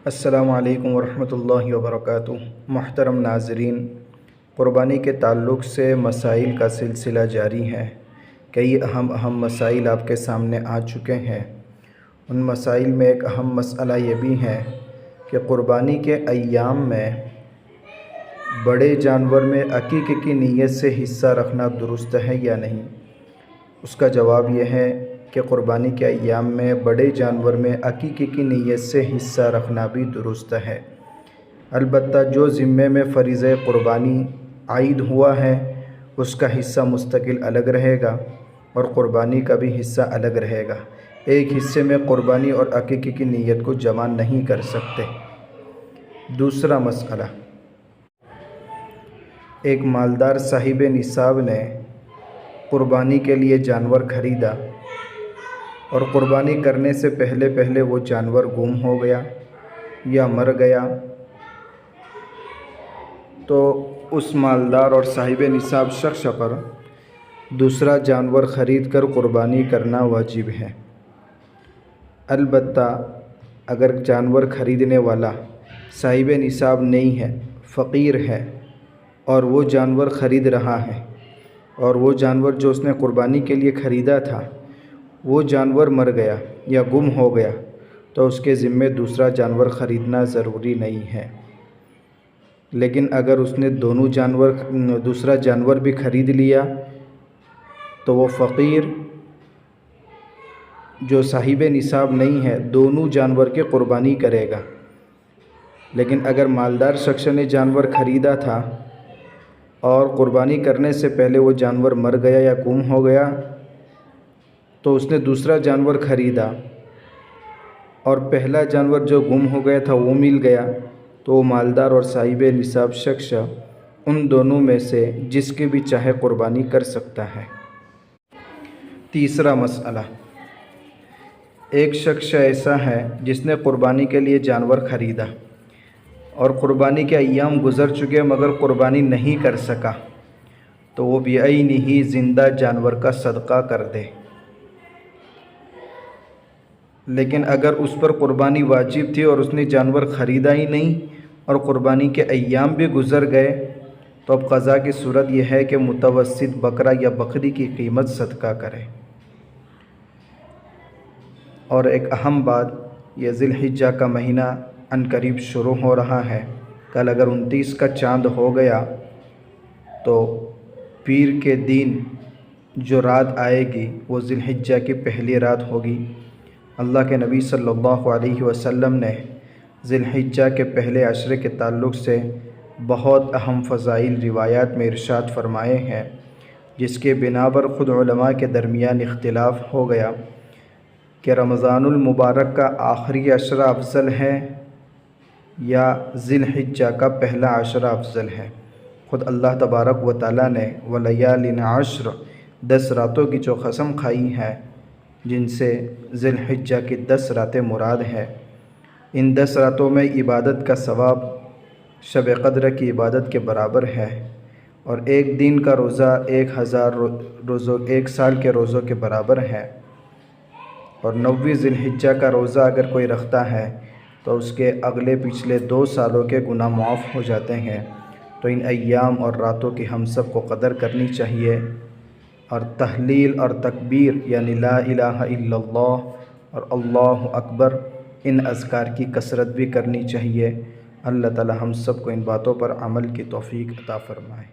السلام علیکم ورحمۃ اللہ وبرکاتہ۔ محترم ناظرین، قربانی کے تعلق سے مسائل کا سلسلہ جاری ہے۔ کئی اہم مسائل آپ کے سامنے آ چکے ہیں۔ ان مسائل میں ایک اہم مسئلہ یہ بھی ہے کہ قربانی کے ایام میں بڑے جانور میں عقیقے کی نیت سے حصہ رکھنا درست ہے یا نہیں۔ اس کا جواب یہ ہے کہ قربانی کے ایام میں بڑے جانور میں عقیقے کی نیت سے حصہ رکھنا بھی درست ہے، البتہ جو ذمے میں فریضہ قربانی عائد ہوا ہے اس کا حصہ مستقل الگ رہے گا اور قربانی کا بھی حصہ الگ رہے گا۔ ایک حصے میں قربانی اور عقیقے کی نیت کو جمع نہیں کر سکتے۔ دوسرا مسئلہ، ایک مالدار صاحب نصاب نے قربانی کے لیے جانور خریدا اور قربانی کرنے سے پہلے وہ جانور گم ہو گیا یا مر گیا، تو اس مالدار اور صاحب نصاب شخص پر دوسرا جانور خرید کر قربانی کرنا واجب ہے۔ البتہ اگر جانور خریدنے والا صاحب نصاب نہیں ہے، فقیر ہے، اور وہ جانور خرید رہا ہے اور وہ جانور جو اس نے قربانی کے لیے خریدا تھا وہ جانور مر گیا یا گم ہو گیا، تو اس کے ذمے دوسرا جانور خریدنا ضروری نہیں ہے۔ لیکن اگر اس نے دوسرا جانور بھی خرید لیا تو وہ فقیر جو صاحب نصاب نہیں ہے دونوں جانور کی قربانی کرے گا۔ لیکن اگر مالدار شخص نے جانور خریدا تھا اور قربانی کرنے سے پہلے وہ جانور مر گیا یا گم ہو گیا، تو اس نے دوسرا جانور خریدا اور پہلا جانور جو گم ہو گیا تھا وہ مل گیا، تو وہ مالدار اور صاحب نصاب شخص ان دونوں میں سے جس کی بھی چاہے قربانی کر سکتا ہے۔ تیسرا مسئلہ، ایک شخص ایسا ہے جس نے قربانی کے لیے جانور خریدا اور قربانی کے ایام گزر چکے مگر قربانی نہیں کر سکا، تو وہ بعینہ زندہ جانور کا صدقہ کر دے۔ لیکن اگر اس پر قربانی واجب تھی اور اس نے جانور خریدا ہی نہیں اور قربانی کے ایام بھی گزر گئے، تو اب قضا کی صورت یہ ہے کہ متوسط بکرا یا بکری کی قیمت صدقہ کرے۔ اور ایک اہم بات، یہ ذی الحجہ کا مہینہ عنقریب شروع ہو رہا ہے۔ کل اگر 29 کا چاند ہو گیا تو پیر کے دن جو رات آئے گی وہ ذی الحجہ کی پہلی رات ہوگی۔ اللہ کے نبی صلی اللہ علیہ وسلم نے ذی الحجہ کے پہلے عشرے کے تعلق سے بہت اہم فضائل روایات میں ارشاد فرمائے ہیں، جس کے بنا پر خود علماء کے درمیان اختلاف ہو گیا کہ رمضان المبارک کا آخری عشرہ افضل ہے یا ذی الحجہ کا پہلا عشرہ افضل ہے۔ خود اللہ تبارک و تعالیٰ نے وَلَيَالٍ عَشْرٍ 10 راتوں کی جو قسم کھائی ہے، جن سے ذی الحجہ کی 10 راتیں مراد ہے۔ ان 10 راتوں میں عبادت کا ثواب شب قدر کی عبادت کے برابر ہے، اور ایک دن کا روزہ 1 سال کے روزوں کے برابر ہے، اور 9 ذی الحجہ کا روزہ اگر کوئی رکھتا ہے تو اس کے اگلے پچھلے 2 سالوں کے گناہ معاف ہو جاتے ہیں۔ تو ان ایام اور راتوں کی ہم سب کو قدر کرنی چاہیے، اور تحلیل اور تکبیر یعنی لا الہ الا اللہ اور اللہ اکبر، ان اذکار کی کثرت بھی کرنی چاہیے۔ اللہ تعالی ہم سب کو ان باتوں پر عمل کی توفیق عطا فرمائے۔